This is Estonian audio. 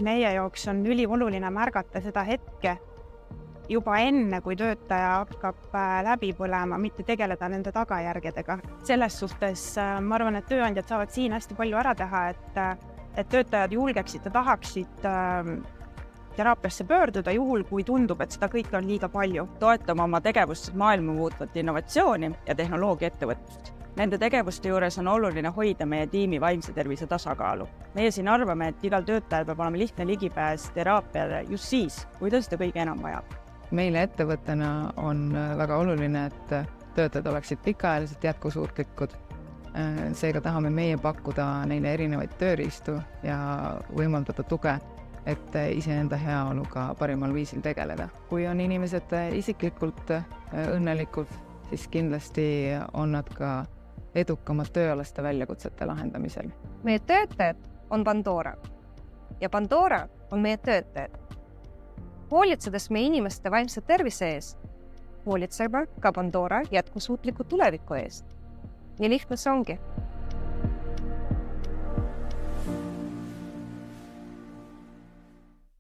Meie jaoks on ülioluline märgata seda hetke juba enne, kui töötaja hakkab läbi põlema, mitte tegeleda nende tagajärgedega. Selles suhtes ma arvan, et tööandjad saavad siin hästi palju ära teha, et töötajad julgeksid ja tahaksid teraapiasse pöörduda juhul, kui tundub, et seda kõike on liiga palju. Toetama oma tegevustes maailma muutvat innovatsiooni ja tehnoloogia ettevõtlust. Nende tegevuste juures on oluline hoida meie tiimi vaimse tervise tasakaalu. Meie siin arvame, et igal töötajal peab olema lihtne ligipääs teraapiale just siis, kui ta seda kõige enam vajab. Meile ettevõttena on väga oluline, et töötajad oleksid pikaajaliselt jätkusuutlikud. Seega tahame meie pakkuda neile erinevaid tööriistu ja võimaldada tuge, et iseenda heaoluga parimal viisil tegeleda. Kui on inimesed isiklikult õnnelikud, siis kindlasti on nad ka edukamad tööalaste väljakutsete lahendamisel. Meie töötajad on Pandora ja Pandora on meie töötajad. Hoolitsedes meie inimeste vaimse tervise ees, hoolitseme ka Pandora jätkusuutliku tuleviku eest. Nii lihtne see ongi.